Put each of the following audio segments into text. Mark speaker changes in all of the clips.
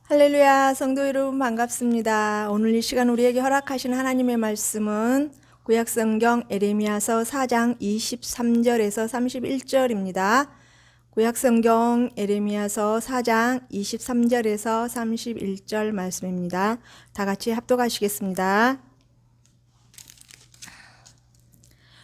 Speaker 1: 할렐루야, 성도 여러분 반갑습니다. 오늘 이 시간 우리에게 허락하신 하나님의 말씀은 구약성경 에레미야서 4장 23절에서 31절입니다. 구약성경 에레미야서 4장 23절에서 31절 말씀입니다. 다 같이 합독하시겠습니다.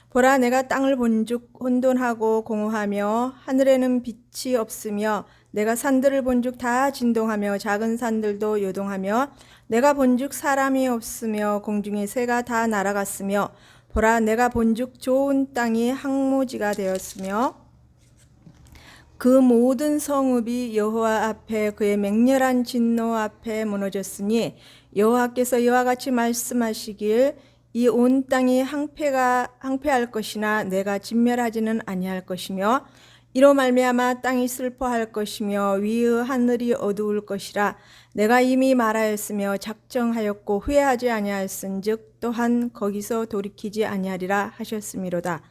Speaker 1: 보라, 내가 땅을 본즉 혼돈하고 공허하며 하늘에는 빛이 없으며 내가 산들을 본즉 다 진동하며 작은 산들도 요동하며 내가 본즉 사람이 없으며 공중의 새가 다 날아갔으며 보라, 내가 본즉 좋은 땅이 항모지가 되었으며 그 모든 성읍이 여호와 앞에 그의 맹렬한 진노 앞에 무너졌으니 여호와께서 이와 같이 말씀하시길 이 온 땅이 항폐할 것이나 내가 진멸하지는 아니할 것이며 이로 말미암아 땅이 슬퍼할 것이며 위의 하늘이 어두울 것이라 내가 이미 말하였으며 작정하였고 후회하지 아니하였은즉 또한 거기서 돌이키지 아니하리라 하셨음이로다.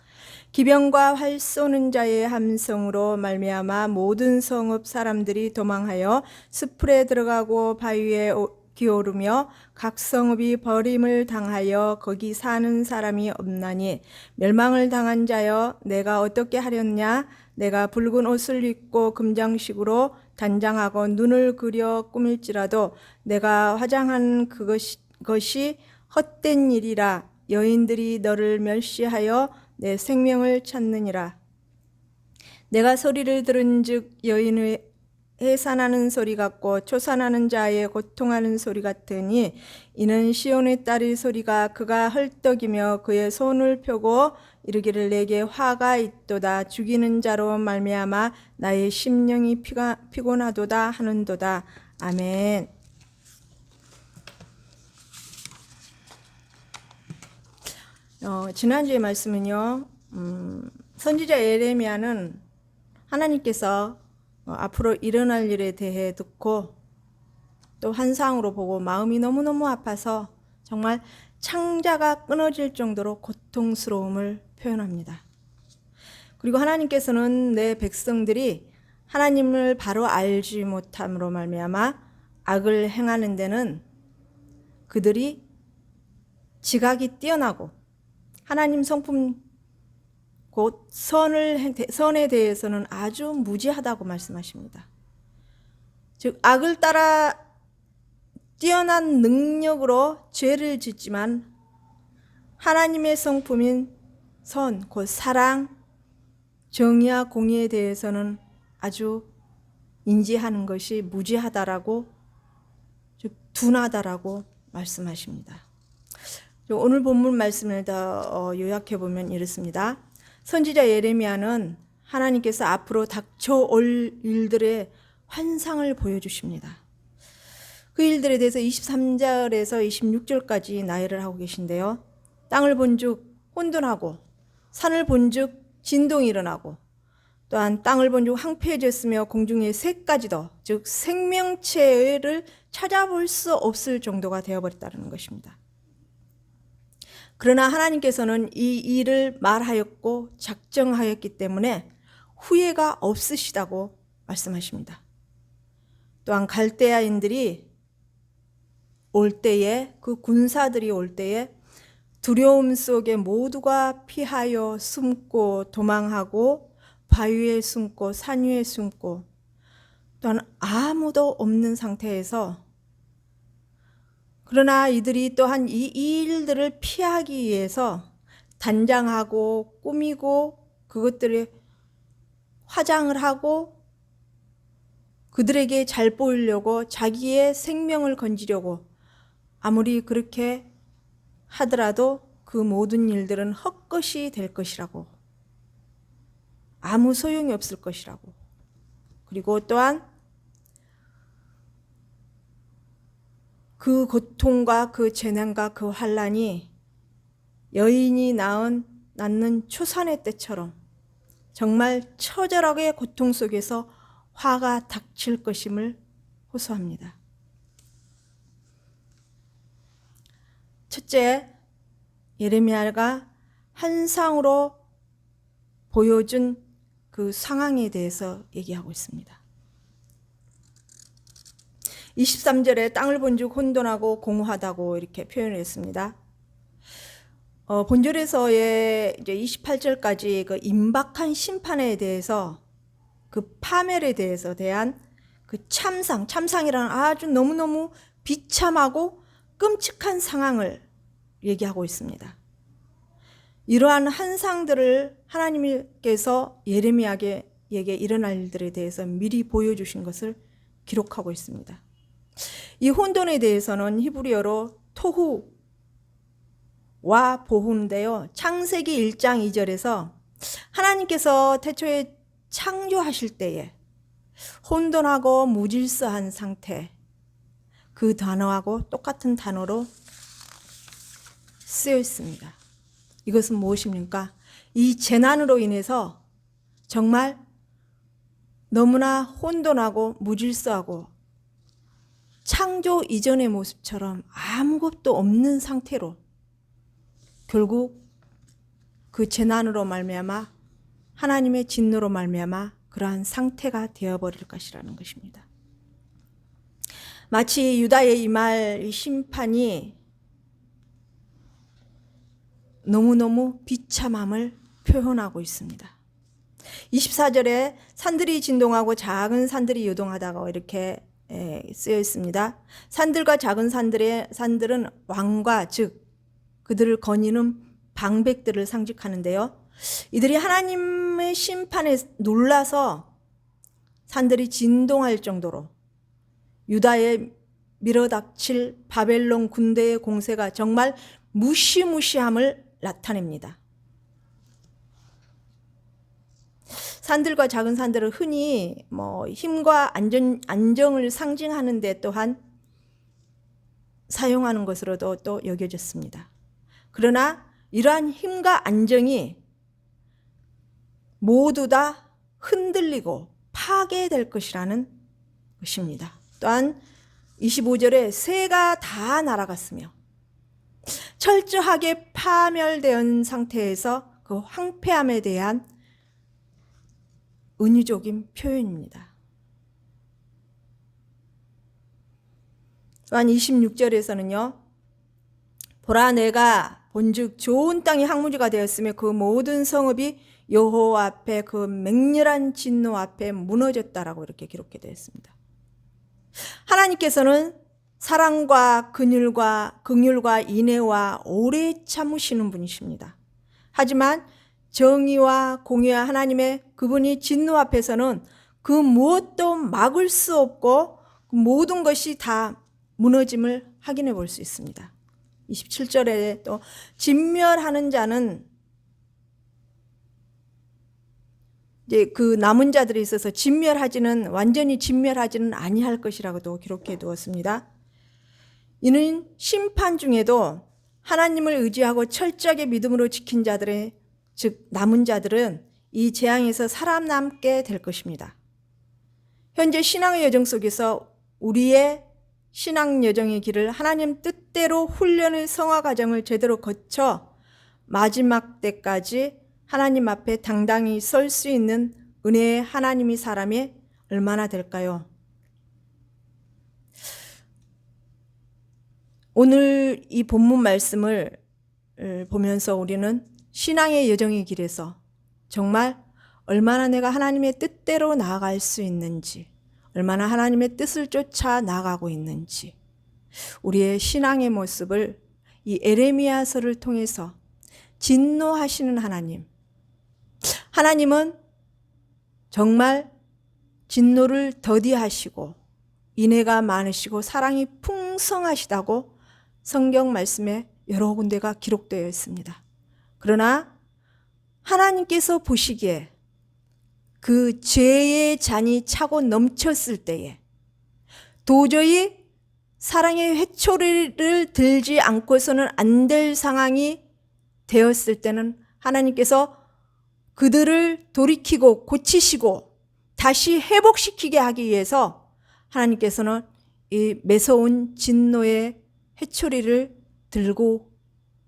Speaker 1: 기병과 활 쏘는 자의 함성으로 말미암아 모든 성읍 사람들이 도망하여 숲풀에 들어가고 바위에 기오르며 각 성읍이 버림을 당하여 거기 사는 사람이 없나니 멸망을 당한 자여 내가 어떻게 하렸냐. 내가 붉은 옷을 입고 금장식으로 단장하고 눈을 그려 꾸밀지라도 내가 화장한 그것이 헛된 일이라. 여인들이 너를 멸시하여 내 생명을 찾느니라. 내가 소리를 들은즉 여인의 해산하는 소리 같고 초산하는 자의 고통하는 소리 같으니 이는 시온의 딸의 소리가 그가 헐떡이며 그의 손을 펴고 이르기를 내게 화가 있도다. 죽이는 자로 말미암아 나의 심령이 피곤하도다 하는도다. 아멘. 지난주의 말씀은요, 선지자 예레미야는 하나님께서 앞으로 일어날 일에 대해 듣고 또 환상으로 보고 마음이 너무너무 아파서 정말 창자가 끊어질 정도로 고통스러움을 표현합니다. 그리고 하나님께서는 내 백성들이 하나님을 바로 알지 못함으로 말미암아 악을 행하는 데는 그들이 지각이 뛰어나고 하나님 성품 곧 선에 대해서는 아주 무지하다고 말씀하십니다. 즉 악을 따라 뛰어난 능력으로 죄를 짓지만 하나님의 성품인 선, 곧 사랑, 정의와 공의에 대해서는 아주 인지하는 것이 무지하다라고, 즉 둔하다라고 말씀하십니다. 오늘 본문 말씀을 더 요약해 보면 이렇습니다. 선지자 예레미야는 하나님께서 앞으로 닥쳐올 일들의 환상을 보여주십니다. 그 일들에 대해서 23절에서 26절까지 나열을 하고 계신데요. 땅을 본즉 혼돈하고 산을 본즉 진동이 일어나고 또한 땅을 본즉 황폐해졌으며 공중의 새까지도 즉 생명체를 찾아볼 수 없을 정도가 되어버렸다는 것입니다. 그러나 하나님께서는 이 일을 말하였고 작정하였기 때문에 후회가 없으시다고 말씀하십니다. 또한 갈대아인들이 올 때에 그 군사들이 올 때에 두려움 속에 모두가 피하여 숨고 도망하고 바위에 숨고 산 위에 숨고 또한 아무도 없는 상태에서 그러나 이들이 또한 이 일들을 피하기 위해서 단장하고 꾸미고 그것들을 화장을 하고 그들에게 잘 보이려고 자기의 생명을 건지려고 아무리 그렇게 하더라도 그 모든 일들은 헛것이 될 것이라고, 아무 소용이 없을 것이라고, 그리고 또한 그 고통과 그 재난과 그 환난이 여인이 낳는 초산의 때처럼 정말 처절하게 고통 속에서 화가 닥칠 것임을 호소합니다. 첫째, 예레미야가 환상으로 보여준 그 상황에 대해서 얘기하고 있습니다. 23절에 땅을 본즉 혼돈하고 공허하다고 이렇게 표현했습니다. 본절에서의 이제 28절까지 그 임박한 심판에 대해서, 그 파멸에 대해서 대한 그 참상이라는 아주 너무너무 비참하고 끔찍한 상황을 얘기하고 있습니다. 이러한 환상들을 하나님께서 예레미야에게 일어날 일들에 대해서 미리 보여주신 것을 기록하고 있습니다. 이 혼돈에 대해서는 히브리어로 토후와 보후인데요. 창세기 1장 2절에서 하나님께서 태초에 창조하실 때에 혼돈하고 무질서한 상태, 그 단어하고 똑같은 단어로 쓰여 있습니다. 이것은 무엇입니까? 이 재난으로 인해서 정말 너무나 혼돈하고 무질서하고 창조 이전의 모습처럼 아무것도 없는 상태로 결국 그 재난으로 말미암아 하나님의 진노로 말미암아 그러한 상태가 되어버릴 것이라는 것입니다. 마치 유다에 임할 심판이 너무너무 비참함을 표현하고 있습니다. 24절에 산들이 진동하고 작은 산들이 요동하다가 이렇게 쓰여 있습니다. 산들과 작은 산들은 왕과 즉 그들을 거니는 방백들을 상징하는데요. 이들이 하나님의 심판에 놀라서 산들이 진동할 정도로 유다에 밀어닥칠 바벨론 군대의 공세가 정말 무시무시함을 나타냅니다. 산들과 작은 산들은 흔히 힘과 안정을 상징하는 데 또한 사용하는 것으로도 또 여겨졌습니다. 그러나 이러한 힘과 안정이 모두 다 흔들리고 파괴될 것이라는 것입니다. 또한 25절에 새가 다 날아갔으며 철저하게 파멸된 상태에서 그 황폐함에 대한 은유적인 표현입니다. 또한 26절에서는요. 보라 내가 본즉 좋은 땅이 항무지가 되었으며 그 모든 성읍이 여호와 앞에 그 맹렬한 진노 앞에 무너졌다라고 이렇게 기록되어 있습니다. 하나님께서는 사랑과 긍휼과 인애와 오래 참으시는 분이십니다. 하지만 정의와 공의와 하나님의 그분이 진노 앞에서는 그 무엇도 막을 수 없고 그 모든 것이 다 무너짐을 확인해 볼 수 있습니다. 27절에 또 진멸하는 자는 이제 그 남은 자들이 있어서 완전히 진멸하지는 아니할 것이라고도 기록해 두었습니다. 이는 심판 중에도 하나님을 의지하고 철저하게 믿음으로 지킨 자들의 즉 남은 자들은 이 재앙에서 살아남게 될 것입니다. 현재 신앙의 여정 속에서 우리의 신앙 여정의 길을 하나님 뜻대로 훈련의 성화 과정을 제대로 거쳐 마지막 때까지 하나님 앞에 당당히 설 수 있는 은혜의 하나님이 사람이 얼마나 될까요? 오늘 이 본문 말씀을 보면서 우리는 신앙의 여정의 길에서 정말 얼마나 내가 하나님의 뜻대로 나아갈 수 있는지, 얼마나 하나님의 뜻을 쫓아 나아가고 있는지, 우리의 신앙의 모습을 이 에레미야서를 통해서 진노하시는 하나님은 정말 진노를 더디하시고 인애가 많으시고 사랑이 풍성하시다고 성경 말씀에 여러 군데가 기록되어 있습니다. 그러나 하나님께서 보시기에 그 죄의 잔이 차고 넘쳤을 때에 도저히 사랑의 회초리를 들지 않고서는 안 될 상황이 되었을 때는 하나님께서 그들을 돌이키고 고치시고 다시 회복시키게 하기 위해서 하나님께서는 이 매서운 진노의 회초리를 들고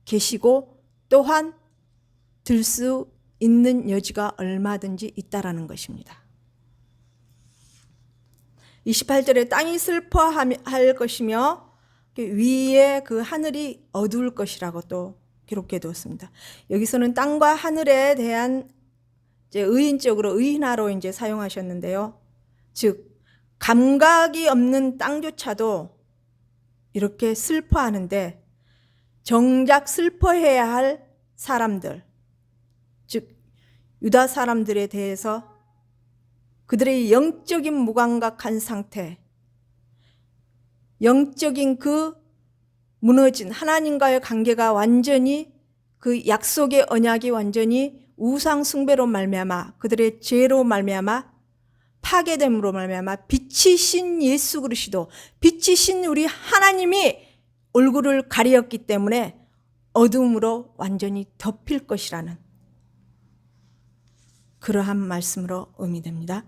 Speaker 1: 계시고 또한 들 수 있는 여지가 얼마든지 있다라는 것입니다. 28절에 땅이 슬퍼할 것이며 위에 그 하늘이 어두울 것이라고 또 기록해 두었습니다. 여기서는 땅과 하늘에 대한 이제 의인적으로 의인화로 이제 사용하셨는데요. 즉 감각이 없는 땅조차도 이렇게 슬퍼하는데 정작 슬퍼해야 할 사람들, 즉 유다 사람들에 대해서 그들의 영적인 무감각한 상태, 영적인 그 무너진 하나님과의 관계가 완전히 그 약속의 언약이 완전히 우상 숭배로 말미암아 그들의 죄로 말미암아 파괴됨으로 말미암아 빛이신 예수 그리스도, 빛이신 우리 하나님이 얼굴을 가리었기 때문에 어둠으로 완전히 덮일 것이라는 그러한 말씀으로 의미됩니다.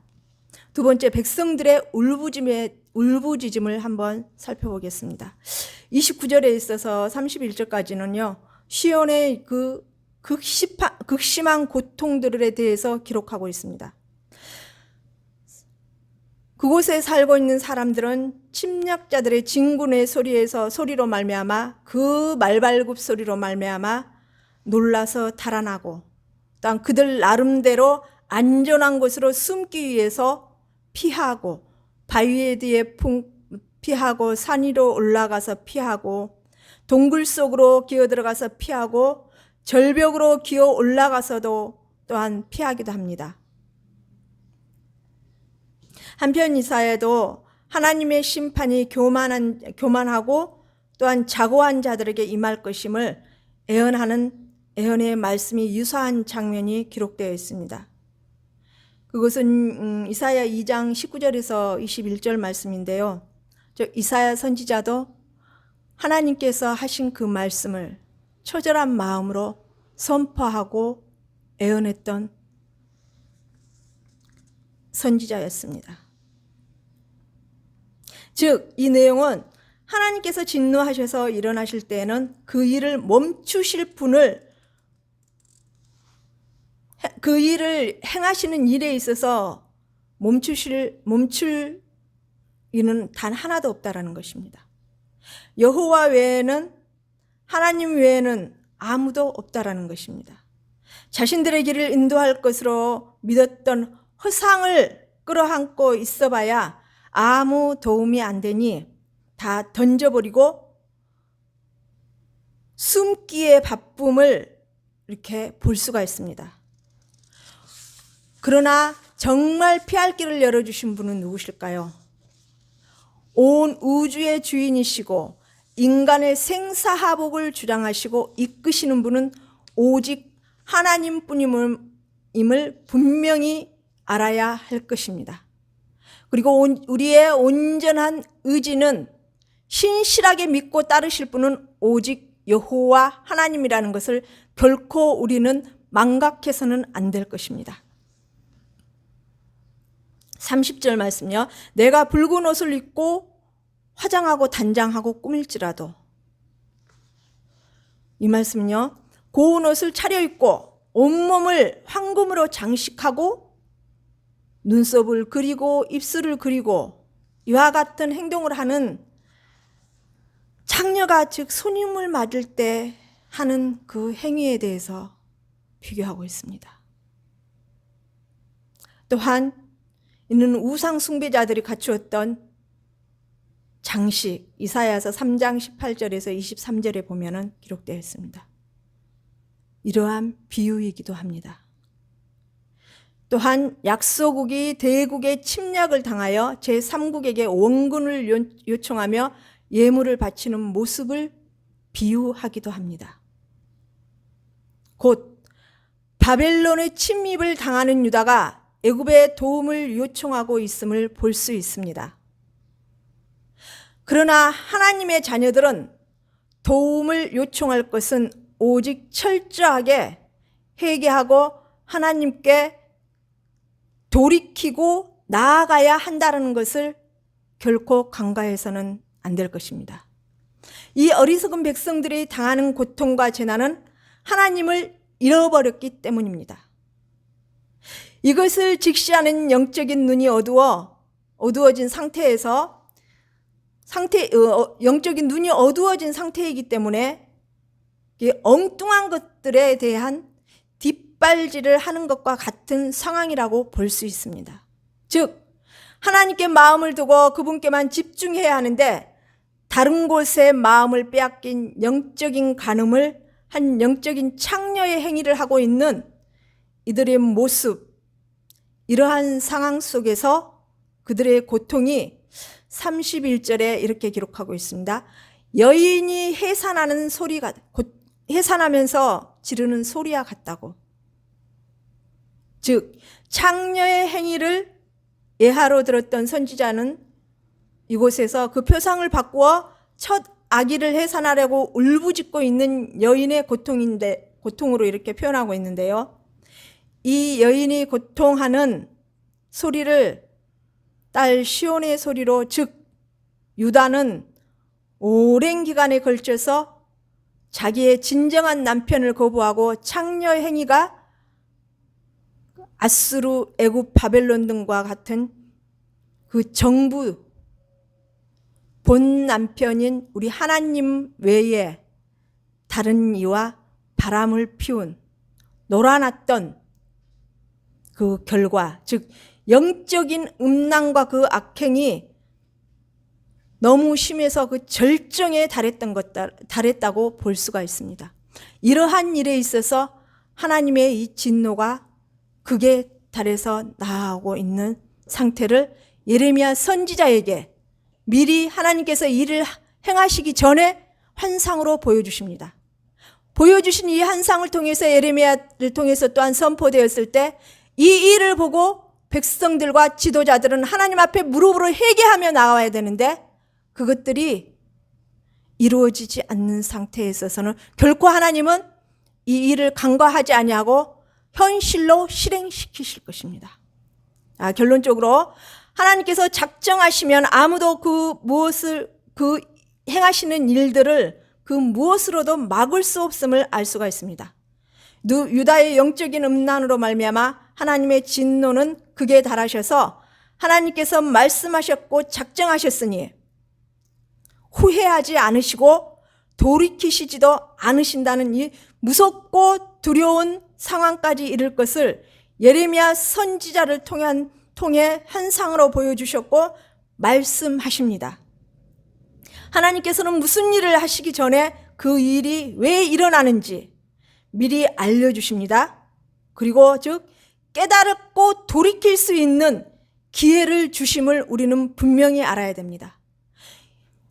Speaker 1: 두 번째, 백성들의 울부짖음을 한번 살펴보겠습니다. 29절에 있어서 31절까지는요. 시온의 그 극심한 고통들에 대해서 기록하고 있습니다. 그곳에 살고 있는 사람들은 침략자들의 진군의 소리로 말미암아 그 말발굽 소리로 말미암아 놀라서 달아나고 또한 그들 나름대로 안전한 곳으로 숨기 위해서 피하고 바위에 뒤에 피하고 산 위로 올라가서 피하고 동굴 속으로 기어 들어가서 피하고 절벽으로 기어 올라가서도 또한 피하기도 합니다. 한편 이사야도 하나님의 심판이 교만하고 또한 자고한 자들에게 임할 것임을 예언의 말씀이 유사한 장면이 기록되어 있습니다. 그것은 이사야 2장 19절에서 21절 말씀인데요. 이사야 선지자도 하나님께서 하신 그 말씀을 처절한 마음으로 선포하고 예언했던 선지자였습니다. 즉, 이 내용은 하나님께서 진노하셔서 일어나실 때에는 그 일을 멈추실 분을, 그 일을 행하시는 일에 있어서 멈출 이는 단 하나도 없다라는 것입니다. 여호와 외에는, 하나님 외에는 아무도 없다라는 것입니다. 자신들의 길을 인도할 것으로 믿었던 허상을 끌어안고 있어봐야 아무 도움이 안 되니 다 던져버리고 숨기의 바쁨을 이렇게 볼 수가 있습니다. 그러나 정말 피할 길을 열어주신 분은 누구실까요? 온 우주의 주인이시고 인간의 생사하복을 주장하시고 이끄시는 분은 오직 하나님뿐임을 분명히 알아야 할 것입니다. 그리고 우리의 온전한 의지는 신실하게 믿고 따르실 분은 오직 여호와 하나님이라는 것을 결코 우리는 망각해서는 안 될 것입니다. 30절 말씀요. 내가 붉은 옷을 입고 화장하고 단장하고 꾸밀지라도, 이 말씀은요, 고운 옷을 차려입고 온몸을 황금으로 장식하고 눈썹을 그리고 입술을 그리고 이와 같은 행동을 하는 창녀가, 즉 손님을 맞을 때 하는 그 행위에 대해서 비교하고 있습니다. 또한 이는 우상 숭배자들이 갖추었던 장식, 이사야서 3장 18절에서 23절에 보면은 기록되어 있습니다. 이러한 비유이기도 합니다. 또한 약소국이 대국의 침략을 당하여 제3국에게 원군을 요청하며 예물을 바치는 모습을 비유하기도 합니다. 곧 바벨론의 침입을 당하는 유다가 애굽의 도움을 요청하고 있음을 볼 수 있습니다. 그러나 하나님의 자녀들은 도움을 요청할 것은 오직 철저하게 회개하고 하나님께 돌이키고 나아가야 한다는 것을 결코 간과해서는 안 될 것입니다. 이 어리석은 백성들이 당하는 고통과 재난은 하나님을 잃어버렸기 때문입니다. 이것을 직시하는 영적인 눈이 어두워진 상태에서 영적인 눈이 어두워진 상태이기 때문에 엉뚱한 것들에 대한 뒷발질을 하는 것과 같은 상황이라고 볼 수 있습니다. 즉 하나님께 마음을 두고 그분께만 집중해야 하는데 다른 곳에 마음을 빼앗긴 영적인 간음을 한 영적인 창녀의 행위를 하고 있는 이들의 모습, 이러한 상황 속에서 그들의 고통이 31절에 이렇게 기록하고 있습니다. 여인이 해산하는 소리가, 해산하면서 지르는 소리와 같다고. 즉 창녀의 행위를 예하로 들었던 선지자는 이곳에서 그 표상을 바꾸어 첫 아기를 해산하려고 울부짖고 있는 여인의 고통으로 이렇게 표현하고 있는데요. 이 여인이 고통하는 소리를 딸 시온의 소리로, 즉 유다는 오랜 기간에 걸쳐서 자기의 진정한 남편을 거부하고 창녀 행위가 아수르, 애굽, 바벨론 등과 같은 그 정부, 본 남편인 우리 하나님 외에 다른 이와 바람을 피운, 놀아났던 그 결과, 즉 영적인 음란과 그 악행이 너무 심해서 그 절정에 달했다고 볼 수가 있습니다. 이러한 일에 있어서 하나님의 이 진노가 극에 달해서 나아오고 있는 상태를 예레미야 선지자에게 미리 하나님께서 일을 행하시기 전에 환상으로 보여주십니다. 보여주신 이 환상을 통해서 예레미야를 통해서 또한 선포되었을 때 이 일을 보고 백성들과 지도자들은 하나님 앞에 무릎으로 회개하며 나와야 되는데 그것들이 이루어지지 않는 상태에 있어서는 결코 하나님은 이 일을 간과하지 아니하고 현실로 실행시키실 것입니다. 결론적으로 하나님께서 작정하시면 아무도 그 행하시는 일들을 그 무엇으로도 막을 수 없음을 알 수가 있습니다. 유다의 영적인 음란으로 말미암아 하나님의 진노는 극에 달하셔서 하나님께서 말씀하셨고 작정하셨으니 후회하지 않으시고 돌이키시지도 않으신다는 이 무섭고 두려운 상황까지 이를 것을 예레미야 선지자를 통해 환상으로 보여주셨고 말씀하십니다. 하나님께서는 무슨 일을 하시기 전에 그 일이 왜 일어나는지 미리 알려주십니다. 그리고 즉 깨달았고 돌이킬 수 있는 기회를 주심을 우리는 분명히 알아야 됩니다.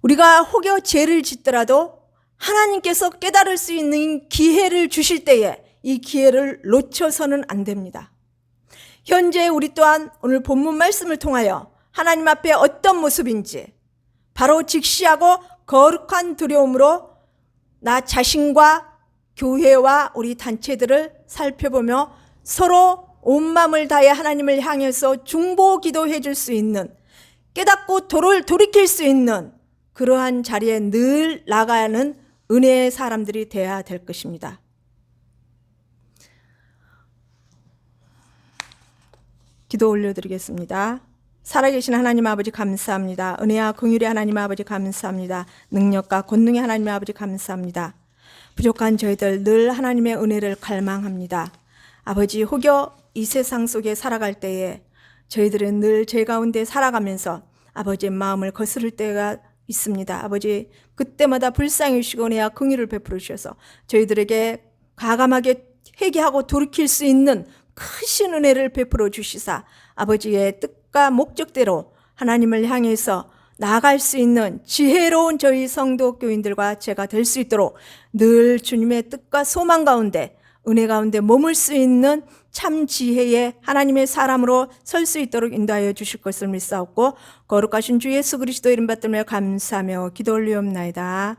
Speaker 1: 우리가 혹여 죄를 짓더라도 하나님께서 깨달을 수 있는 기회를 주실 때에 이 기회를 놓쳐서는 안 됩니다. 현재 우리 또한 오늘 본문 말씀을 통하여 하나님 앞에 어떤 모습인지 바로 직시하고 거룩한 두려움으로 나 자신과 교회와 우리 단체들을 살펴보며 서로 온 마음을 다해 하나님을 향해서 중보 기도해 줄 수 있는, 깨닫고 돌이킬 수 있는 그러한 자리에 늘 나가는 은혜의 사람들이 되어야 될 것입니다. 기도 올려드리겠습니다. 살아계신 하나님 아버지 감사합니다. 은혜와 긍휼의 하나님 아버지 감사합니다. 능력과 권능의 하나님 아버지 감사합니다. 부족한 저희들 늘 하나님의 은혜를 갈망합니다. 아버지, 혹여 이 세상 속에 살아갈 때에 저희들은 늘 죄 가운데 살아가면서 아버지의 마음을 거스를 때가 있습니다. 아버지, 그때마다 불쌍히 여기시고 은혜와 긍휼을 베풀어 주셔서 저희들에게 과감하게 회개하고 돌이킬 수 있는 크신 은혜를 베풀어 주시사 아버지의 뜻과 목적대로 하나님을 향해서 나아갈 수 있는 지혜로운 저희 성도 교인들과 제가 될 수 있도록 늘 주님의 뜻과 소망 가운데 은혜 가운데 머물 수 있는 참 지혜의 하나님의 사람으로 설 수 있도록 인도하여 주실 것을 믿사옵고 거룩하신 주 예수 그리스도 이름 받들며 감사하며 기도 올리옵나이다.